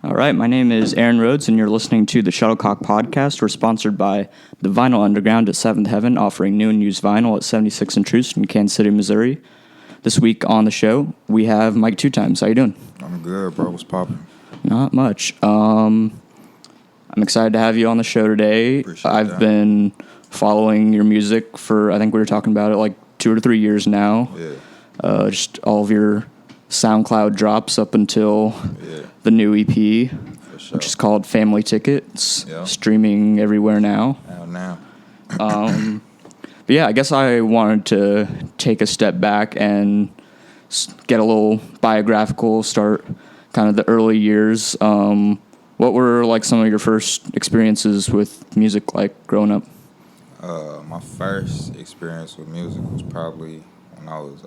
All right, my name is Aaron Rhodes, and you're listening to the Shuttlecock podcast. We're sponsored by the Vinyl Underground at 7th Heaven, offering new and used vinyl at 76 and Troost in Kansas City, Missouri. This week on the show, we have Mike 2Txmes. How you doing? I'm good, bro. What's poppin'? Not much. I'm excited to have you on the show today. Appreciate I've that. been following your music for, I think we were talking about it, like 2 or 3 years now. Yeah. Just all of your SoundCloud drops up until the new EP, For sure. which is called Family Tickets, Yeah. streaming everywhere now. Now. But yeah, I guess I wanted to take a step back and get a little biographical, start kind of the early years. What were like some of your first experiences with music like growing up? My first experience with music was probably when I was,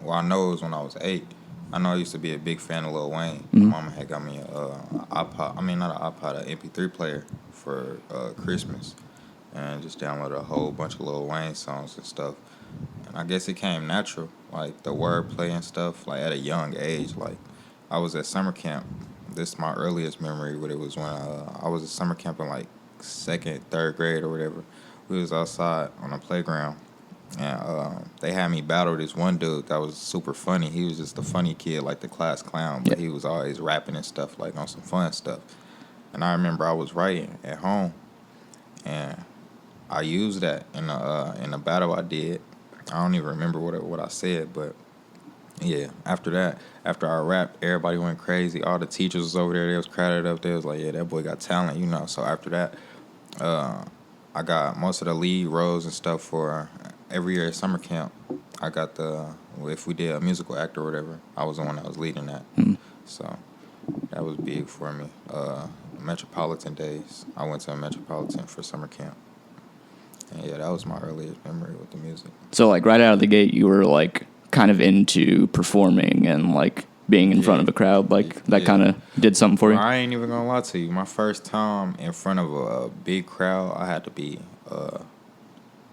I know it was when I was 8. I know I used to be a big fan of Lil Wayne. Mm-hmm. My mama had got me an iPod, not an iPod, an MP3 player for Christmas. And just downloaded a whole bunch of Lil Wayne songs and stuff. And I guess it came natural, like the wordplay and stuff, like at a young age. Like I was at summer camp. This is my earliest memory, but it was when I was at summer camp in like 2nd, 3rd grade or whatever. We was outside on a playground, and they had me battle this one dude that was super funny. He was just a funny kid, like the class clown, but he was always rapping and stuff, like on some fun stuff. And I remember I was writing at home, and I used that in a battle I did. I don't even remember what I said, but yeah. After I rapped, everybody went crazy. All the teachers was over there. They was crowded up there. It was like, yeah, that boy got talent, you know. So after that, I got most of the lead roles and stuff for every year at summer camp. I got if we did a musical act or whatever, I was the one that was leading that. So that was big for me. Metropolitan days. I went to a Metropolitan for summer camp. And yeah, that was my earliest memory with the music. So like right out of the gate, you were like kind of into performing and like being in front of a crowd, like that kind of did something for you? I ain't even gonna lie to you. My first time in front of a big crowd, I had to be,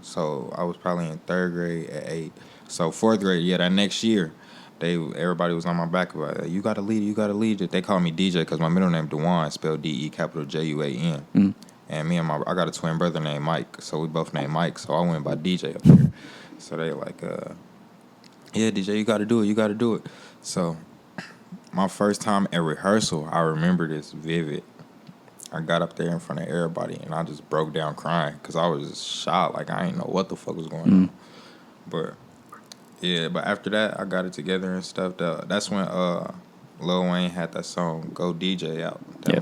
so I was probably in 3rd grade at 8. So 4th grade, that next year, everybody was on my back about it. You gotta lead it. They called me DJ because my middle name Dewan, spelled DeJuan. And I got a twin brother named Mike, so we both named Mike, so I went by DJ up there. So they like, yeah, DJ, you gotta do it. So my first time at rehearsal, I remember this vivid. I got up there in front of everybody, and I just broke down crying because I was just shocked. Like, I didn't know what the fuck was going on. But after that, I got it together and stuff. That's when Lil Wayne had that song "Go DJ" out. That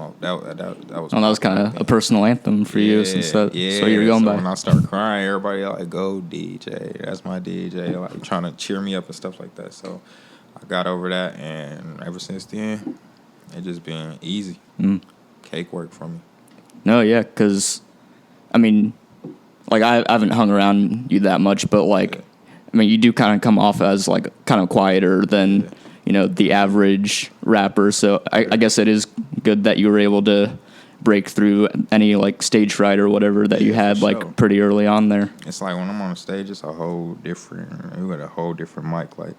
was. That was kind of a personal anthem for you, since that. Yeah. So you're going by. When I started crying, everybody like, "Go DJ!" That's my DJ, like trying to cheer me up and stuff like that. So I got over that, and ever since then, it just been easy. Cake work for me. No, yeah, because I mean, like I haven't hung around you that much, but like, I mean, you do kind of come off as like kind of quieter than the average rapper. So I guess it is good that you were able to break through any like stage fright or whatever that you had like pretty early on there. It's like when I'm on stage, it's a whole different. You got a whole different mic. Like,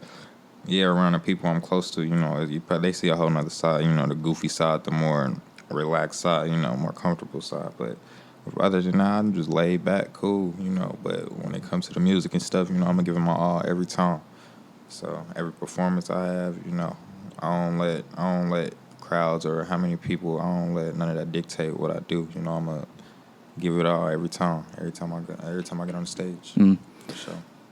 around the people I'm close to, they see a whole nother side. The goofy side, the more relaxed side, more comfortable side. But other than that, I'm just laid back, cool, But when it comes to the music and stuff, I'm gonna give it my all every time. So every performance I have, I don't let crowds or how many people, I don't let none of that dictate what I do. I'm gonna give it all every time. Every time I get on the stage.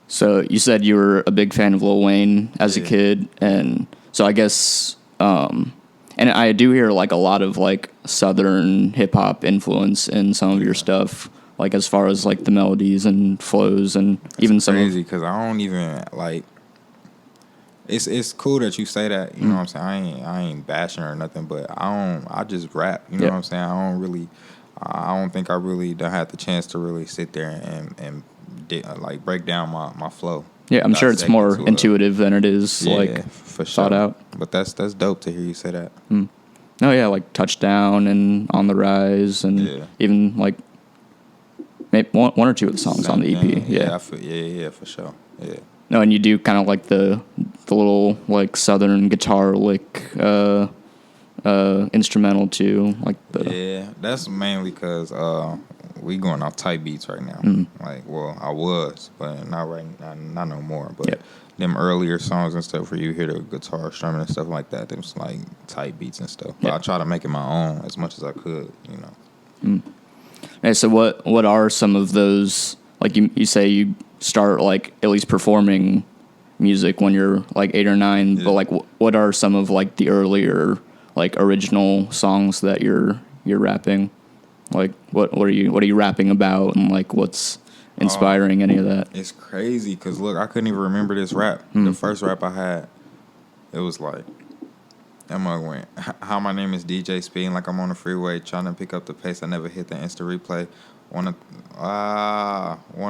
So you said you were a big fan of Lil Wayne as a kid, and so I guess, and I do hear like a lot of like Southern hip hop influence in some of your stuff, like as far as like the melodies and flows and even some. Crazy because I don't even like. It's cool that you say that. You know what I'm saying? I ain't bashing or nothing, but I just rap. You know what I'm saying? I don't think I really don't have the chance to really sit there and like break down my flow. Yeah, I'm sure it's more intuitive than it is like for thought out. But that's dope to hear you say that. Oh yeah, like Touchdown and On the Rise, and even like maybe one or two of the songs on the EP. Yeah, for sure. Yeah. No, and you do kind of like the little like Southern guitar lick instrumental too, like the Yeah, that's mainly because we going off type beats right now. Like, well, I was, but not right, not no more. But Yep. them earlier songs and stuff where you hear the guitar strumming and stuff like that, them was like type beats and stuff. But Yep. I try to make it my own as much as I could, you know. Hey, so what are some of those, like you say you start like at least performing music when you're like 8 or 9, Yeah. but like what are some of like the earlier like original songs that you're rapping? Like what are you rapping about, and like what's inspiring any of that? It's crazy because look, I couldn't even remember this rap. The first rap I had, it was like, that mug went, how my name is DJ speeding like I'm on the freeway trying to pick up the pace. I never hit the instant replay. Wanna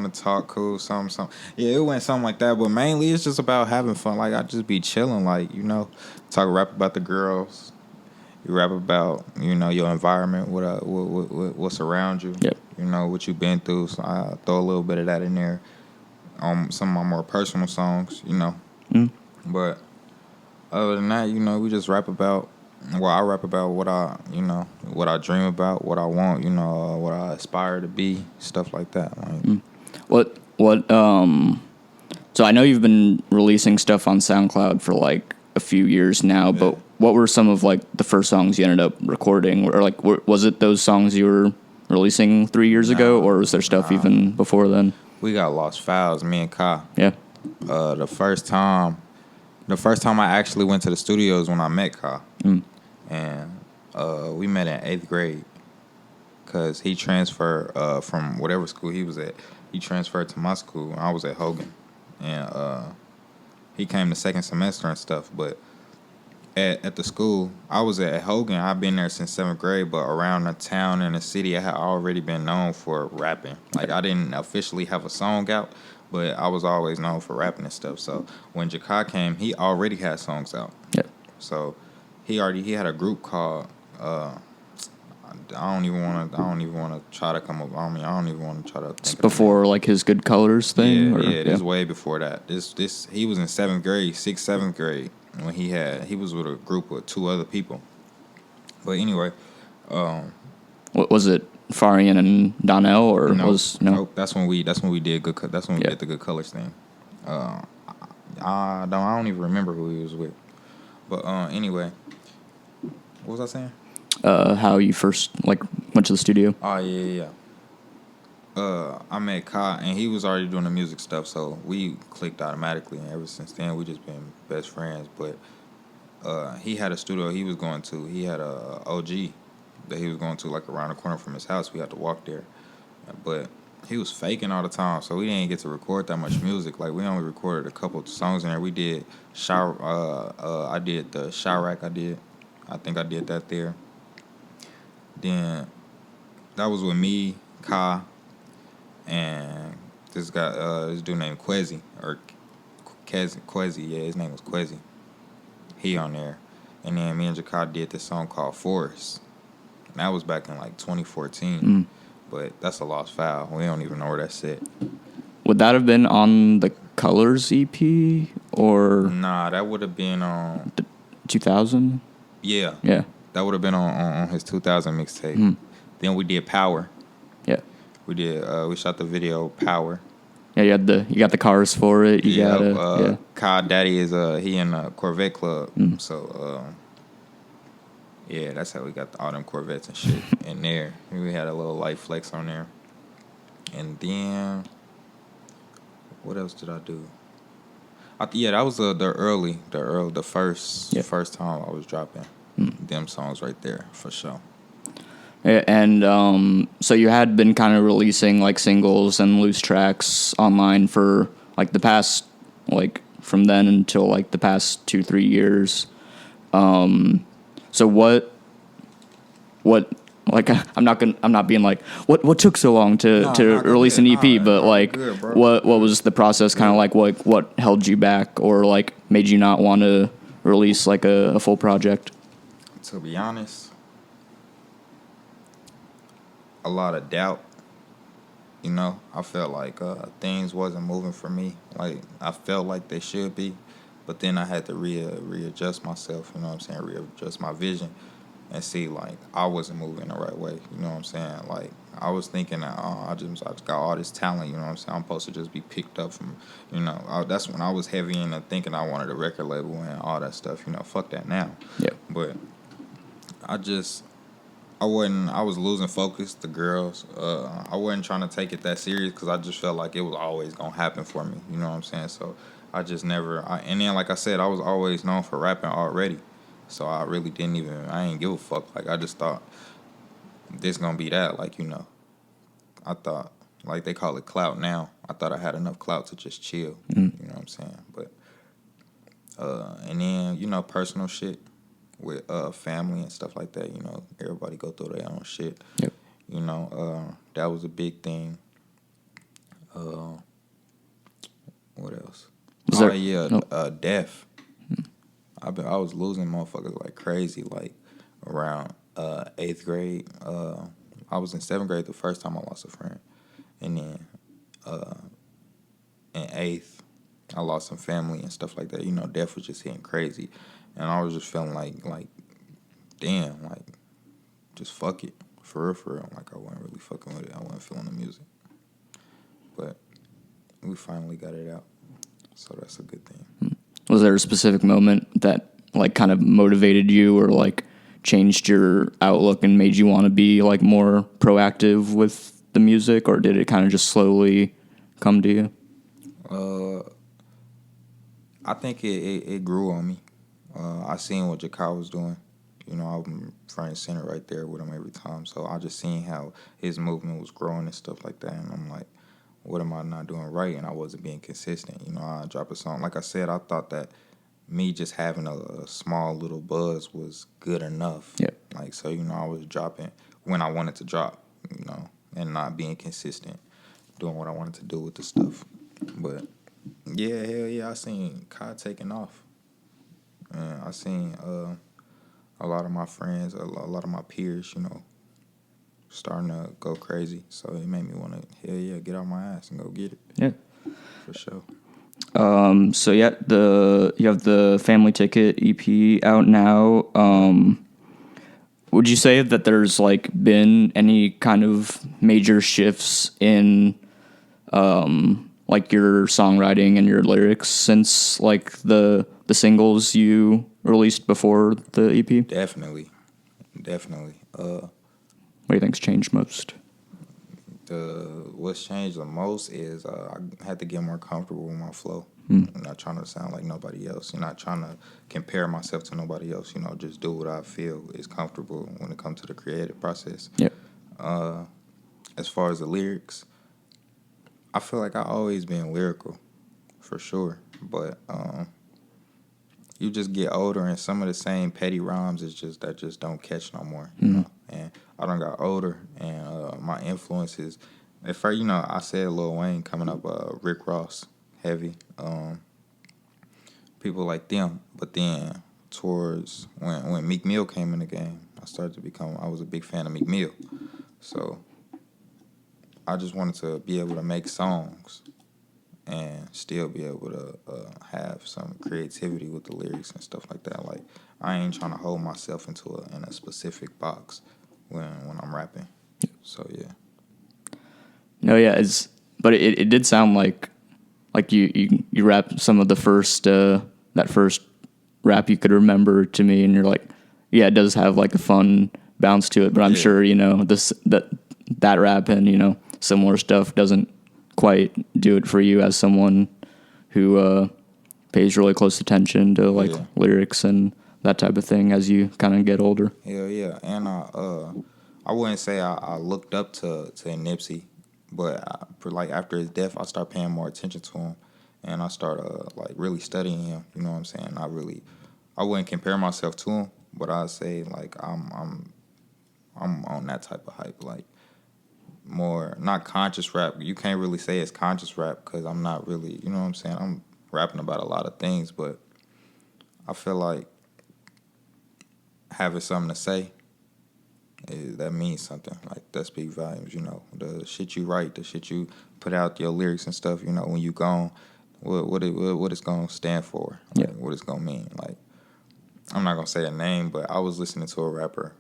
talk cool, something. Yeah, it went something like that. But mainly it's just about having fun. Like I just be chilling, like, you know, rap about the girls. You rap about, you know, your environment, what's around you. Yep. You know, what you've been through. So I throw a little bit of that in there. Some of my more personal songs, you know. But other than that, you know, we just rap about, well, I rap about what I dream about, what I want, you know, what I aspire to be, stuff like that. Like, So I know you've been releasing stuff on SoundCloud for like a few years now, but what were some of like the first songs you ended up recording, or like was it those songs you were releasing 3 years ago, or was there stuff even before then? we got lost files, me and Kai. Yeah. The first time I actually went to the studio is when I met Kai. And we met in 8th grade because he transferred from whatever school he was at. He transferred to my school. I was at Hogan. And he came the second semester and stuff. But at the school, I was at Hogan. I've been there since 7th grade, but around the town and the city, I had already been known for rapping. Like, I didn't officially have a song out, but I was always known for rapping and stuff. So when Jakai came, he already had songs out. Yep. So he had a group called I don't even want to try to come up. I mean, I don't even want to try to think It's of the before like his Good Colors thing. this is way before that. This he was in 7th grade, 7th grade when he was with a group of 2 other people. But anyway, What was it? Farian and Donnell, or nope. That's when we did good. That's when we did the Good Colors thing. I don't even remember who he was with. But anyway, what was I saying? How you first like went to the studio? Oh yeah. I met Kai and he was already doing the music stuff, so we clicked automatically. And ever since then, we just been best friends. But he had a studio he was going to. He had a OG that he was going to like around the corner from his house. We had to walk there, but he was faking all the time, so we didn't get to record that much music. Like we only recorded a couple of songs in there. We did I did the Chirac. I think I did that there. Then that was with me, Kai, and this dude named Quezzy, or Quezzy, yeah, his name was Quezzy. He on there. And then me and Jakai did this song called Forest. And that was back in like 2014. But that's a lost file. We don't even know where that's at. Would that have been on the Colors EP or Nah, that would have been on 2000? Yeah. Yeah. That would have been on his 2000 mixtape. Then we did Power. Yeah. We shot the video Power. Yeah, you got the cars for it. You got Kyle Daddy is he in a Corvette club. So yeah, that's how we got all them Corvettes and shit in there. We had a little light flex on there. And then what else did I do? That was the first time I was dropping them songs right there for sure. And so you had been kind of releasing like singles and loose tracks online for like the past, like from then until like the past 2-3 years. So what like I'm not being like what took so long to release an EP, but like good, what was the process kind of like? What held you back or like made you not want to release like a full project? To be honest, a lot of doubt. You know, I felt like things wasn't moving for me. Like I felt like they should be, but then I had to readjust myself. You know what I'm saying? Readjust my vision. and see like I wasn't moving the right way. You know what I'm saying? Like I was thinking that I just got all this talent. You know what I'm saying? I'm supposed to just be picked up from. That's when I was heavy into thinking I wanted a record label and all that stuff. Fuck that now. Yeah. But I just I wasn't. I was losing focus. The girls. I wasn't trying to take it that serious because I just felt like it was always gonna happen for me. You know what I'm saying? So I just never. And then, like I said, I was always known for rapping already. So I really didn't even. I ain't give a fuck. Like I just thought this gonna be that. Like I thought like they call it clout now. I thought I had enough clout to just chill. Mm. You know what I'm saying? But and then personal shit with family and stuff like that. Everybody go through their own shit. Yep. That was a big thing. What else? Was there, Death. I was losing motherfuckers like crazy. Like around 8th grade. I was in 7th grade the first time I lost a friend, and then in 8th I lost some family and stuff like that. Death was just hitting crazy, and I was just feeling like damn, like just fuck it. For real. Like I wasn't really fucking with it. I wasn't feeling the music. But we finally got it out. So that's a good thing. Was there a specific moment that like kind of motivated you or like changed your outlook and made you want to be like more proactive with the music, or did it kind of just slowly come to you? I think it grew on me. I seen what Jakai was doing. I'm front and center right there with him every time. So I just seen how his movement was growing and stuff like that. And I'm like, what am I not doing right? And I wasn't being consistent. I drop a song. Like I said, I thought that me just having a small little buzz was good enough. Yeah. Like, so, I was dropping when I wanted to drop, and not being consistent, doing what I wanted to do with the stuff. But, yeah, hell yeah, I seen Kai taking off. And I seen a lot of my friends, a lot of my peers, starting to go crazy. So it made me want to, hell yeah, get out my ass and go get it. Yeah. For sure. So yeah, you have the Family Ticket EP out now. Would you say that there's like been any kind of major shifts in like your songwriting and your lyrics since like the singles you released before the EP? Definitely. What do you think's changed most? What's changed the most is I had to get more comfortable with my flow. I'm not trying to sound like nobody else. You're not trying to compare myself to nobody else. Just do what I feel is comfortable when it comes to the creative process. Yeah. As far as the lyrics, I feel like I've always been lyrical, for sure. But you just get older, and some of the same petty rhymes just don't catch no more. And I done got older, and my influences. At first, I said Lil Wayne coming up, Rick Ross, heavy, people like them. But then towards when Meek Mill came in the game, I was a big fan of Meek Mill. So I just wanted to be able to make songs and still be able to have some creativity with the lyrics and stuff like that. Like, I ain't trying to hold myself in a specific box when I'm rapping. So yeah. No, yeah, but it did sound like you rapped some of the first that first rap you could remember to me, and you're like, yeah, it does have like a fun bounce to it, but I'm sure that rap and similar stuff doesn't quite do it for you as someone who pays really close attention to like lyrics and that type of thing as you kind of get older. Hell yeah, and I wouldn't say I looked up to Nipsey, but like after his death, I started paying more attention to him, and I started like really studying him. You know what I'm saying? I wouldn't compare myself to him, but I'd say like I'm on that type of hype, like more not conscious rap. You can't really say it's conscious rap because I'm not really, you know what I'm saying? I'm rapping about a lot of things, but I feel like having something to say, that means something. Like, that speaks volumes, The shit you write, the shit you put out, your lyrics and stuff, when you gone, what it's going to stand for, like, what it's going to mean. Like, I'm not gonna say a name, but I was listening to a rapper.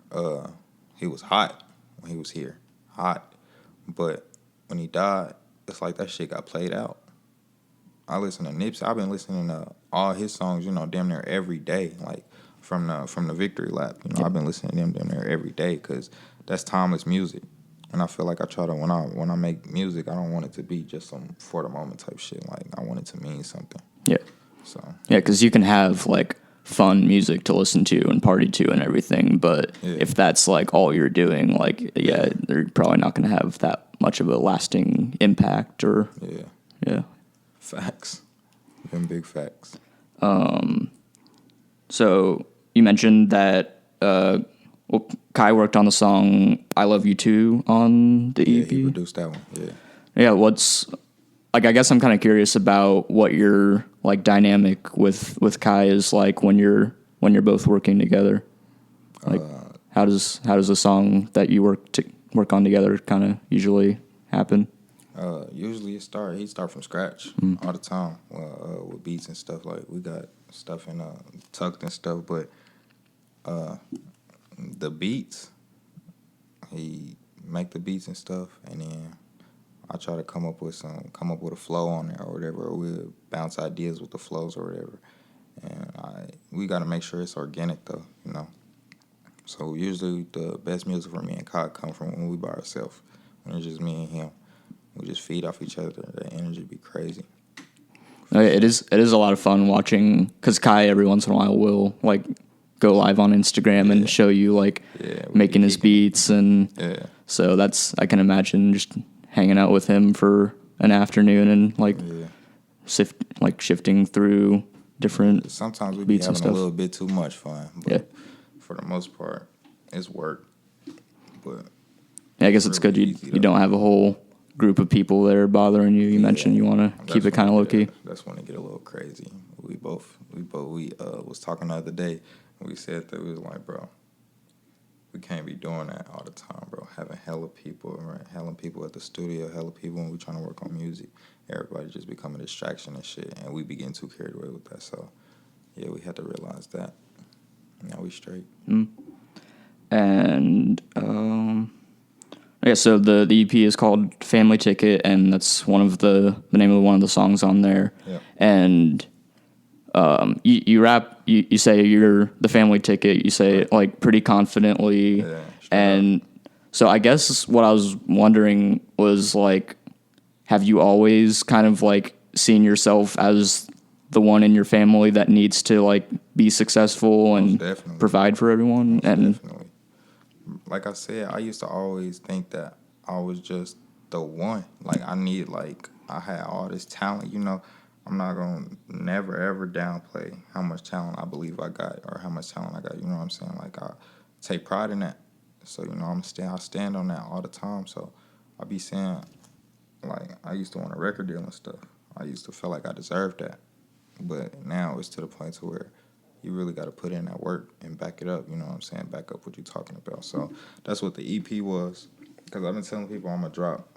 He was hot when he was here, hot, but when he died, it's like that shit got played out. I listen to Nipsey. I've been listening to all his songs, damn near every day, like from the Victory Lap. I've been listening to them damn near every day because that's timeless music. And I feel like I try to when I make music, I don't want it to be just some for the moment type shit. Like I want it to mean something. Yeah. So yeah, because you can have like fun music to listen to and party to and everything, but if that's like all you're doing, like they're probably not going to have that much of a lasting impact. Or yeah. Facts. Them big facts. So you mentioned that Kai worked on the song "I Love You Too" on the EP. He produced that one. Yeah. Yeah. What's like? I guess I'm kind of curious about what your like dynamic with Kai is like when you're both working together. Like, how does a song that you work on together kind of usually happen? Usually he start from scratch all the time with beats and stuff. Like we got stuff in tucked and stuff, but the beats, he make the beats and stuff, and then I try to come up with a flow on there or whatever, or we'll bounce ideas with the flows or whatever. And we got to make sure it's organic though, So usually the best music for me and Kai come from when we by ourselves, when it's just me and him. We just feed off each other. The energy be crazy. It is a lot of fun watching, because Kai every once in a while will like go live on Instagram and show you like making his beats, and so I can imagine just hanging out with him for an afternoon and like shifting through different. Sometimes we be having a little bit too much fun, but for the most part, it's work. But I guess it's good you don't have a whole group of people that are bothering you. You mentioned you want to keep it kind of low key. That's when it get a little crazy. We was talking the other day. We said that we was like, bro, we can't be doing that all the time, bro. Having hella people, right? Hella people at the studio, hella people when we trying to work on music. Everybody just become a distraction and shit, and we be getting too carried away with that. So, yeah, we had to realize that. Now we straight. And so the EP is called Family Ticket, and that's one of the name of one of the songs on there. Yeah. And you rap, you say you're the family ticket, you say it like pretty confidently. Yeah, and so I guess what I was wondering was like, have you always kind of like seen yourself as the one in your family that needs to like be successful and provide for everyone? Definitely. Like I said, I used to always think that I was just the one. Like I had all this talent, I'm not gonna never ever downplay how much talent I believe I got or how much talent I got. You know what I'm saying? Like I take pride in that. So I stand on that all the time. So I be saying, like, I used to want a record deal and stuff. I used to feel like I deserved that, but now it's to the point to where you really got to put in that work and back it up. You know what I'm saying? Back up what you're talking about. So that's what the EP was. Because I've been telling people I'm gonna drop.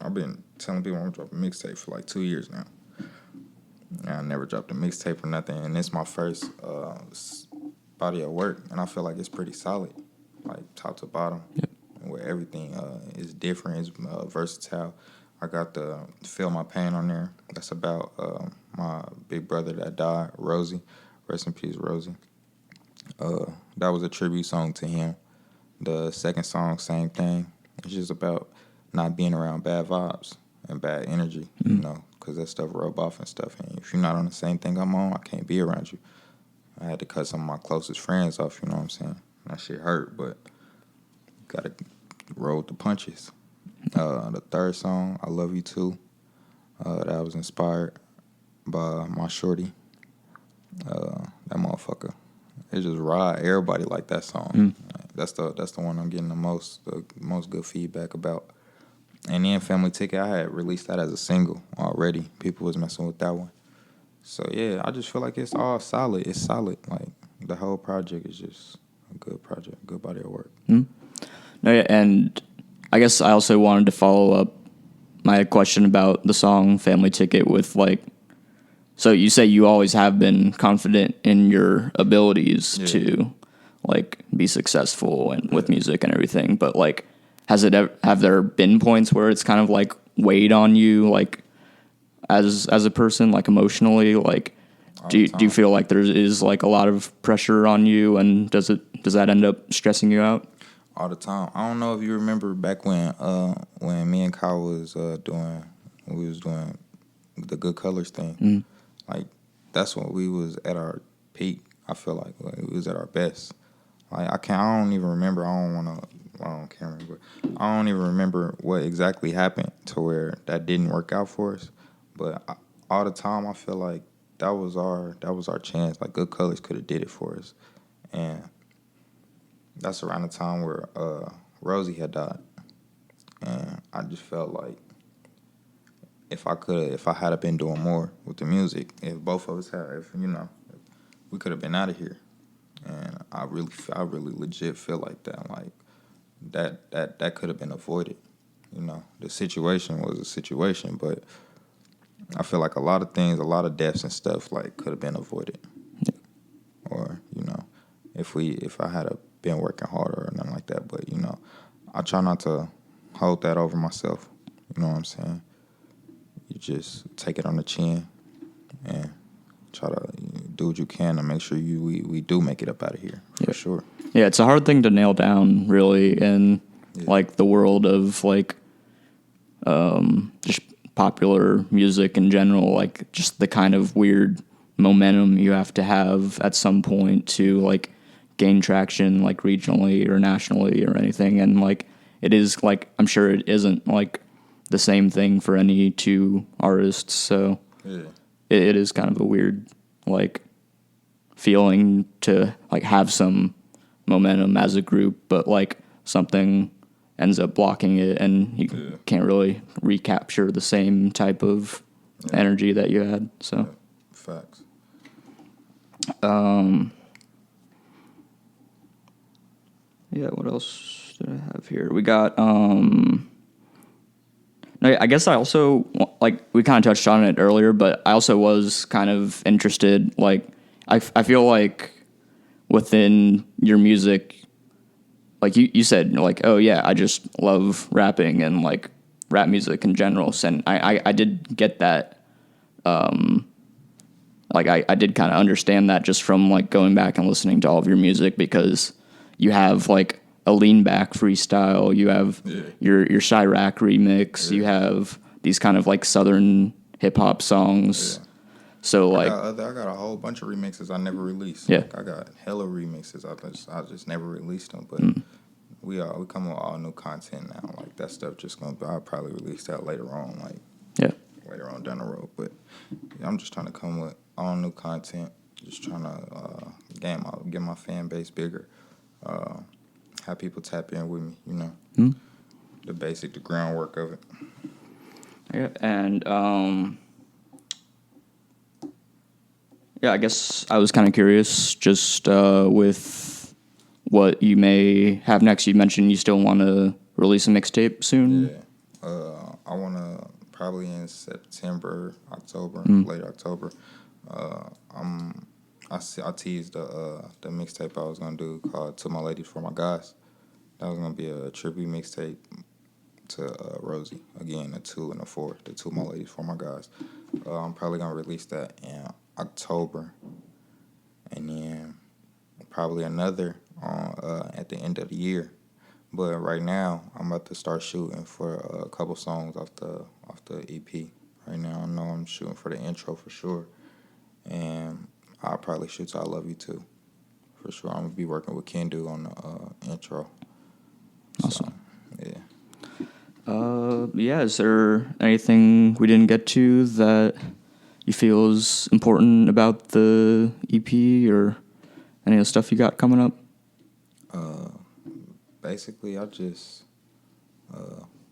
I've been telling people I'm gonna drop a mixtape for like 2 years now. I never dropped a mixtape or nothing, and it's my first body of work, and I feel like it's pretty solid, like top to bottom, where everything is different, it's versatile. I got the Feel My Pain on there. That's about my big brother that died, Rosie. Rest in peace, Rosie. That was a tribute song to him. The second song, same thing. It's just about not being around bad vibes and bad energy, because that stuff rub off and stuff. And if you're not on the same thing I'm on, I can't be around you. I had to cut some of my closest friends off, you know what I'm saying? That shit hurt, but you gotta roll with the punches. The third song, I Love You Too, that was inspired by my shorty. That motherfucker. It just ride everybody like that song. That's the one I'm getting the most good feedback about. And then Family Ticket, I had released that as a single already. People was messing with that one. So yeah, I just feel like it's all solid. It's solid. Like the whole project is just a good project, good body of work. No, yeah, and I guess I also wanted to follow up my question about the song Family Ticket with like, So you say you always have been confident in your abilities to like be successful and with music and everything, but like have there been points where it's kind of like weighed on you like as a person like emotionally like do you feel like there is like a lot of pressure on you and does that end up stressing you out? All the time. I don't know if you remember back when me and Kyle was doing the Good Colors thing. Like that's when we was at our peak. I feel like we was at our best. Like I don't even remember. I can't remember. I don't even remember what exactly happened to where that didn't work out for us. But all the time, I feel like that was our chance. Like Good Colors could have did it for us, and that's around the time where Rosie had died, and I just felt like if I had been doing more with the music, if both of us had, we could have been out of here. And I really legit feel like that, like that could have been avoided. The situation was a situation, but I feel like a lot of things, a lot of deaths and stuff, like could have been avoided. Yeah. Or if I had been working harder or nothing like that, but I try not to hold that over myself. You know what I'm saying? You just take it on the chin and try to do what you can to make sure we do make it up out of here for sure. Yeah, it's a hard thing to nail down, really, in like the world of like just popular music in general. Like just the kind of weird momentum you have to have at some point to like gain traction, like regionally or nationally or anything. And like it is like I'm sure it isn't like the same thing for any two artists. So it is kind of a weird like feeling to like have some momentum as a group, but like something ends up blocking it and you can't really recapture the same type of energy that you had. So facts. What else did I have here? We got I guess I also like we kind of touched on it earlier, but I also was kind of interested. Like I feel like within your music, like you said, like, oh yeah, I just love rapping and like rap music in general. And I did get that. Like I did kind of understand that just from like going back and listening to all of your music because you have like a lean back freestyle, you have your Chirac remix, you have these kind of like southern hip hop songs. Yeah. So like I got a whole bunch of remixes I never released. Yeah. Like, I got hella remixes. I just never released them. But we come with all new content now. Like that stuff I'll probably release that later on. Like later on down the road. But I'm just trying to come with all new content. Just trying to get my fan base bigger. Have people tap in with me. The groundwork of it. Yeah, and I guess I was kind of curious just with what you may have next. You mentioned you still want to release a mixtape soon. Yeah, I want to probably in September, October, late October. I teased the mixtape I was gonna do called "To My Ladies for My Guys." That was gonna be a tribute mixtape to Rosie. Again, a 2 and a 4, the 2 My Ladies for My Guys. I'm probably gonna release that in October, and then probably another at the end of the year. But right now, I'm about to start shooting for a couple songs off the EP. Right now, I know I'm shooting for the intro for sure, and I'll probably shoot to "I Love You Too" for sure. I'm gonna be working with Kendu on the intro. Awesome. So, yeah. Is there anything we didn't get to that you feel is important about the EP or any of the stuff you got coming up? Basically, I just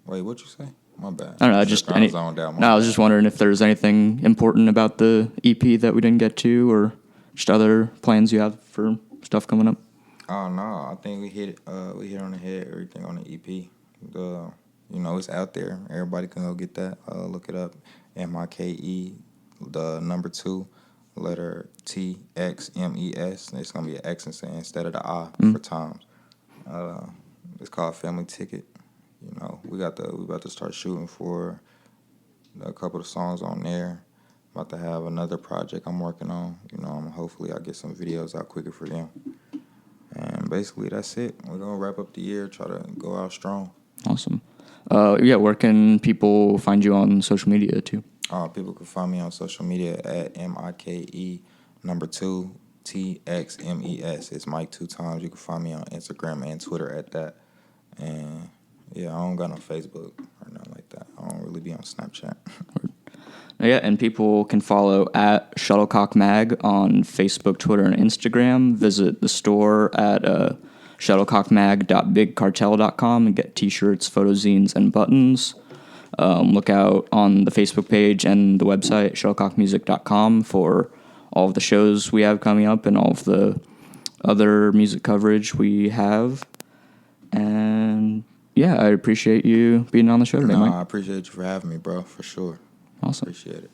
wait. What you say? My bad. I don't know. Zoned out. I was just wondering if there's anything important about the EP that we didn't get to, or just other plans you have for stuff coming up. Oh no, I think we hit on the head. Everything on the EP. It's out there. Everybody can go get that. Look it up. MIKE the number 2, letter T-X-M-E-S. It's gonna be an X instead of the I for times. It's called Family Ticket. You know, we about to start shooting for a couple of songs on there. About to have another project I'm working on. You know, hopefully I get some videos out quicker for them. And basically that's it. We're gonna wrap up the year, try to go out strong. Awesome. Yeah, where can people find you on social media too? People can find me on social media at MIKE number 2 TXMES. It's Mike 2 times. You can find me on Instagram and Twitter at that. And yeah, I don't got no Facebook or nothing like that. I don't really be on Snapchat. Yeah, and people can follow at Shuttlecock Mag on Facebook, Twitter, and Instagram. Visit the store at shuttlecockmag.bigcartel.com and get t-shirts, photozines, and buttons. Look out on the Facebook page and the website, shuttlecockmusic.com, for all of the shows we have coming up and all of the other music coverage we have. And yeah, I appreciate you being on the show today, Mike. I appreciate you for having me, bro, for sure. Awesome. Appreciate it.